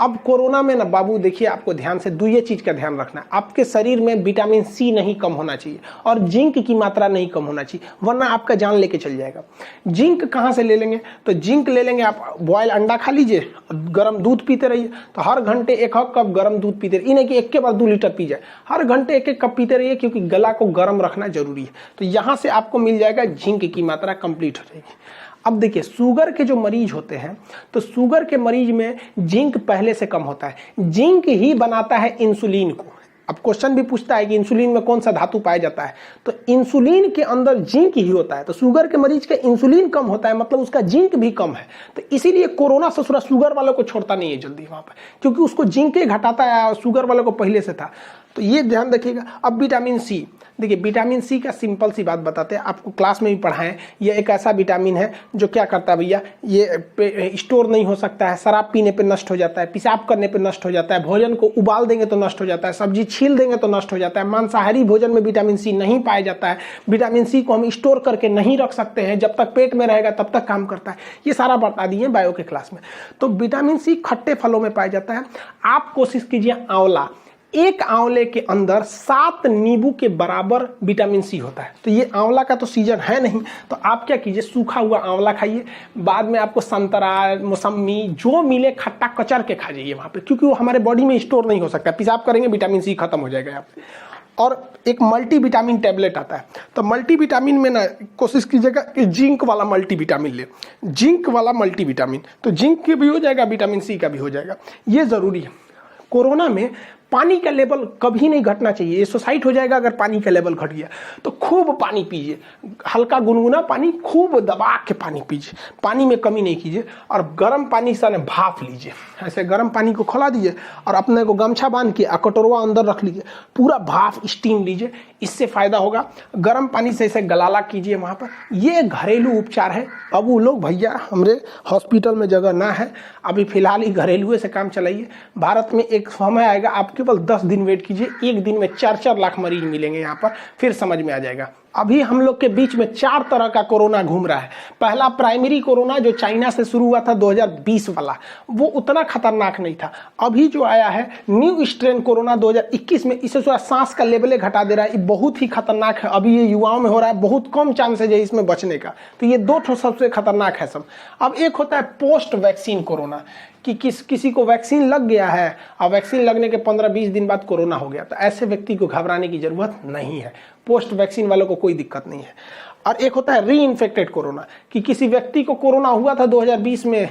अब कोरोना में ना बाबू देखिए, आपको ध्यान से ये चीज का ध्यान रखना है, आपके शरीर में विटामिन सी नहीं कम होना चाहिए और जिंक की मात्रा नहीं कम होना चाहिए, वरना आपका जान लेके चल जाएगा। जिंक कहाँ से ले लेंगे? तो जिंक ले लेंगे, आप बॉयल अंडा खा लीजिए, गर्म दूध पीते रहिए। तो हर घंटे 1 कप गर्म दूध पीते रहिए, नहीं कि एक के बाद 2 लीटर पी जाए, हर घंटे 1 कप पीते रहिए, क्योंकि गला को गर्म रखना जरूरी है। तो यहाँ से आपको मिल जाएगा, जिंक की मात्रा कंप्लीट हो जाएगी। अब देखिए, शुगर के जो मरीज होते हैं, तो शुगर के मरीज में जिंक पहले से कम होता है। जिंक ही बनाता है इंसुलिन को। अब क्वेश्चन भी पूछता है कि इंसुलिन में कौन सा धातु पाया जाता है, तो इंसुलिन के अंदर जिंक ही होता है। तो शुगर के मरीज का इंसुलिन कम होता है, मतलब उसका जिंक भी कम है। तो इसीलिए कोरोना ससुरा शुगर वालों को छोड़ता नहीं है जल्दी वहां पर, क्योंकि उसको जिंक ही घटाता है और शुगर वालों को पहले से था। तो ये ध्यान रखिएगा। अब विटामिन सी, देखिए विटामिन सी का सिंपल सी बात बताते हैं, आपको क्लास में भी पढ़ाएं। ये एक ऐसा विटामिन है जो क्या करता है भैया, ये स्टोर नहीं हो सकता है, शराब पीने पे नष्ट हो जाता है, पेशाब करने पे नष्ट हो जाता है, भोजन को उबाल देंगे तो नष्ट हो जाता है, सब्जी छील देंगे तो नष्ट हो जाता है, मांसाहारी भोजन में विटामिन सी नहीं पाया जाता है, विटामिन सी को हम स्टोर करके नहीं रख सकते हैं, जब तक पेट में रहेगा तब तक काम करता है। ये सारा बता दिए बायो के क्लास में। तो विटामिन सी खट्टे फलों में पाया जाता है। आप कोशिश कीजिए, आंवला, एक आंवले के अंदर 7 नींबू के बराबर विटामिन सी होता है। तो ये आंवला का तो सीजन है नहीं, तो आप क्या कीजिए, सूखा हुआ आंवला खाइए। बाद में आपको संतरा, मौसम्मी जो मिले खट्टा कचर के खा जाइए वहां पे, क्योंकि वो हमारे बॉडी में स्टोर नहीं हो सकता। पेशाब करेंगे विटामिन सी खत्म हो जाएगा यहाँ पे। और एक मल्टी विटामिन टैबलेट आता है, तो मल्टी विटामिन में ना कोशिश कीजिएगा कि जिंक वाला मल्टी विटामिन ले, जिंक वाला मल्टी विटामिन। तो जिंक के भी हो जाएगा, विटामिन सी का भी हो जाएगा, ये जरूरी है। कोरोना में पानी का लेवल कभी नहीं घटना चाहिए, ये सुसाइड हो जाएगा अगर पानी का लेवल घट गया। तो खूब पानी पीजिए, हल्का गुनगुना पानी, खूब दबा के पानी पीजिए, पानी में कमी नहीं कीजिए। और गर्म पानी से भाप लीजिए, ऐसे गर्म पानी को खौला दीजिए और अपने को गमछा बांध के कटोरवा अंदर रख लीजिए, पूरा भाप स्टीम लीजिए, इससे फायदा होगा। गर्म पानी से इसे गलाला कीजिए वहाँ पर। ये घरेलू उपचार है। अब वो लोग भैया हमरे हॉस्पिटल में जगह ना है, अभी फिलहाल ही घरेलू से काम चलाइए। भारत में एक समय आएगा, आप केवल 10 दिन वेट कीजिए, एक दिन में 4-4 लाख मरीज मिलेंगे यहाँ पर, फिर समझ में आ जाएगा। अभी हम लोग के बीच में 4 तरह का कोरोना घूम रहा है। पहला प्राइमरी कोरोना जो चाइना से शुरू हुआ था 2020 वाला, वो उतना खतरनाक नहीं था। अभी जो आया है न्यू स्ट्रेन कोरोना 2021 में, इसे थोड़ा सांस का लेवल घटा दे रहा है, ये बहुत ही खतरनाक है। अभी ये युवाओं में हो रहा है, बहुत कम चांसेज है इसमें बचने का। तो ये 2 सबसे खतरनाक है सब। अब एक होता है पोस्ट वैक्सीन कोरोना, कि किसी को वैक्सीन लग गया है और वैक्सीन लगने के 15-20 दिन बाद कोरोना हो गया, तो ऐसे व्यक्ति को घबराने की जरूरत नहीं है। पोस्ट वैक्सीन वालों को कोई दिक्कत नहीं है। और एक होता है री इन्फेक्टेड कोरोना, कि किसी व्यक्ति को कोरोना हुआ था 2020 में,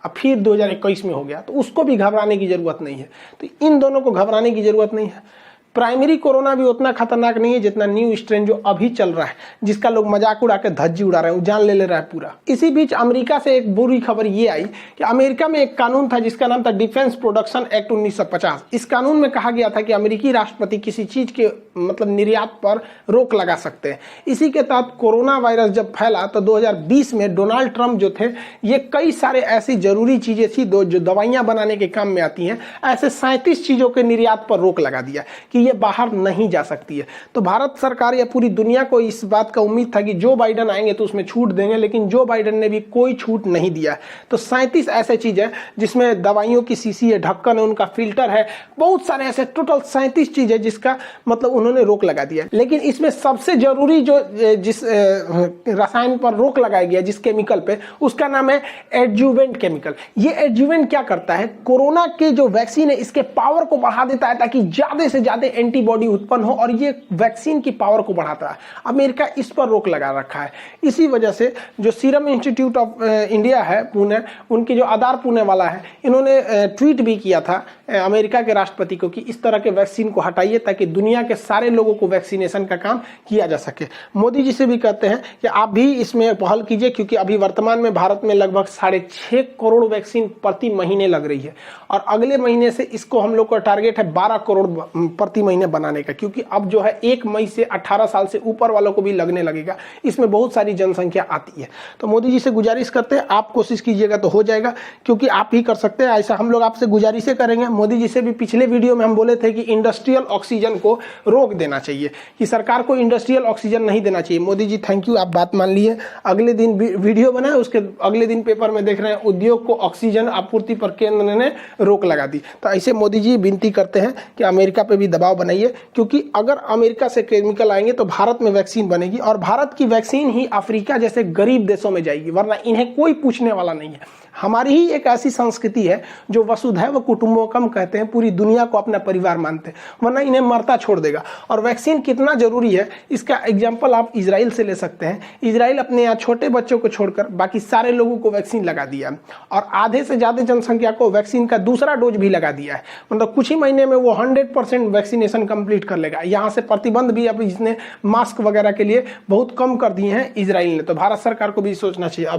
अब फिर 2021 में हो गया, तो उसको भी घबराने की जरूरत नहीं है। तो इन दोनों को घबराने की जरूरत नहीं है। प्राइमरी कोरोना भी उतना खतरनाक नहीं है जितना न्यू स्ट्रेन जो अभी चल रहा है, जिसका लोग मजाक उड़ा के धज्जी उड़ा रहे हैं, जान ले रहा है पूरा। इसी बीच अमेरिका से एक बुरी खबर ये आई कि अमेरिका में एक कानून था जिसका नाम था डिफेंस प्रोडक्शन एक्ट 1950। इस कानून में कहा गया था कि अमेरिकी राष्ट्रपति किसी चीज के मतलब निर्यात पर रोक लगा सकते हैं। इसी के तहत कोरोना वायरस जब फैला तो 2020 में डोनाल्ड ट्रंप जो थे, ये कई सारे ऐसी जरूरी चीजें थी जो दवाइयां बनाने के काम में आती हैं, ऐसे 37 चीजों के निर्यात पर रोक लगा दिया कि ये बाहर नहीं जा सकती है। तो भारत सरकार या पूरी दुनिया को इस बात का उम्मीद था कि जो बाइडेन आएंगे तो उसमें छूट देंगे, लेकिन जो बाइडेन ने भी कोई छूट नहीं दिया। तो 37 ऐसे चीज है जिसमें दवाइयों की शीशी है, ढक्कन है, उनका फिल्टर है, बहुत सारे ऐसे टोटल 37 चीज है जिसका मतलब उन्होंने रोक लगा दिया। लेकिन इसमें सबसे जरूरी जो जिस रसायन पर रोक लगाया गया, जिस केमिकल पे, उसका नाम है एडजुवेंट केमिकल। ये एडजुवेंट क्या करता है, कोरोना के जो वैक्सीन है इसके पावर को बढ़ा देता है ताकि ज्यादा से ज्यादा एंटीबॉडी उत्पन्न हो, और ये वैक्सीन की पावर को बढ़ाता है। अमेरिका इस पर रोक लगा रखा है। इसी वजह से जो सीरम इंस्टीट्यूट ऑफ इंडिया है पुणे, उनकी जो आधार पुणे वाला है, इन्होंने ट्वीट भी किया था अमेरिका के राष्ट्रपति को कि इस तरह के वैक्सीन को हटाइए ताकि दुनिया के सारे लोगों को वैक्सीनेशन का काम किया जा सके। मोदी जी से भी कहते हैं कि आप भी इसमें पहल कीजिए, क्योंकि अभी वर्तमान में भारत में लगभग 6.5 करोड़ वैक्सीन प्रति महीने लग रही है, और अगले महीने से इसको हम लोग का टारगेट है 12 करोड़ प्रति महीने बनाने का, क्योंकि अब जो है 1 मई से 18 साल से ऊपर वालों को भी लगने लगेगा। इसमें बहुत सारी जनसंख्या आती है। तो मोदी जी से गुजारिश करते हैं, आप कोशिश कीजिएगा तो हो जाएगा, क्योंकि आप ही कर सकते हैं। ऐसा हम लोग आपसे गुजारिश करेंगे। मोदी जी से भी पिछले वीडियो में हम बोले थे कि इंडस्ट्रियल ऑक्सीजन को रोक देना चाहिए, कि सरकार को इंडस्ट्रियल ऑक्सीजन नहीं देना चाहिए। मोदी जी थैंक यू, आप बात मान लिए। अगले दिन वीडियो बनाए, उसके अगले दिन पेपर में देख रहे हैं उद्योग को ऑक्सीजन आपूर्ति पर केंद्र ने रोक लगा दी। तो ऐसे मोदी जी विनती करते हैं कि अमेरिका पे भी दबाव बनाइए, क्योंकि अगर अमेरिका से केमिकल आएंगे तो भारत में वैक्सीन बनेगी, और भारत की वैक्सीन ही अफ्रीका जैसे गरीब देशों में जाएगी, वरना इन्हें कोई पूछने वाला नहीं है। हमारी ही एक ऐसी संस्कृति है जो वसुधैव कुटुंबकम कहते हैं, पूरी दुनिया को अपना परिवार मानते हैं, वरना इन्हें मरता छोड़ देगा। और वैक्सीन कितना जरूरी है इसका एग्जाम्पल आप इजराइल से ले सकते हैं। इजराइल अपने यहाँ छोटे बच्चों को छोड़कर बाकी सारे लोगों को वैक्सीन लगा दिया, और आधे से ज्यादा जनसंख्या को वैक्सीन का दूसरा डोज भी लगा दिया है। मतलब कुछ ही महीने में वो 100% वैक्सीनेशन कंप्लीट कर लेगा। यहाँ से प्रतिबंध भी अब इसने मास्क वगैरह के लिए बहुत कम कर दिए हैं इजराइल ने। तो भारत सरकार को भी सोचना चाहिए। और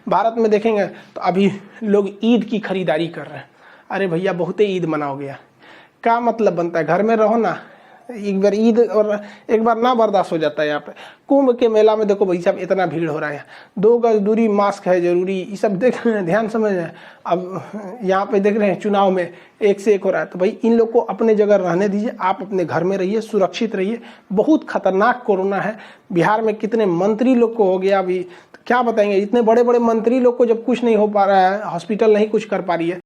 भारत में देखेंगे तो अभी लोग ईद की खरीदारी कर रहे हैं। अरे भैया बहुत ही ईद मनाओगे, क्या मतलब बनता है? घर में रहो ना, एक बार ईद और एक बार ना बर्दाश्त हो जाता है। यहाँ पे कुंभ के मेला में देखो भाई साहब इतना भीड़ हो रहा है, 2 गज दूरी, मास्क है जरूरी, ये सब देख रहे हैं, ध्यान समझ रहे हैं। अब यहाँ पे देख रहे हैं चुनाव में एक से एक हो रहा है। तो भाई इन लोग को अपने जगह रहने दीजिए, आप अपने घर में रहिए, सुरक्षित रहिए। बहुत खतरनाक कोरोना है। बिहार में कितने मंत्री लोग को हो गया अभी, तो क्या बताएंगे। इतने बड़े बड़े मंत्री लोग को जब कुछ नहीं हो पा रहा है, हॉस्पिटल नहीं कुछ कर पा रही है,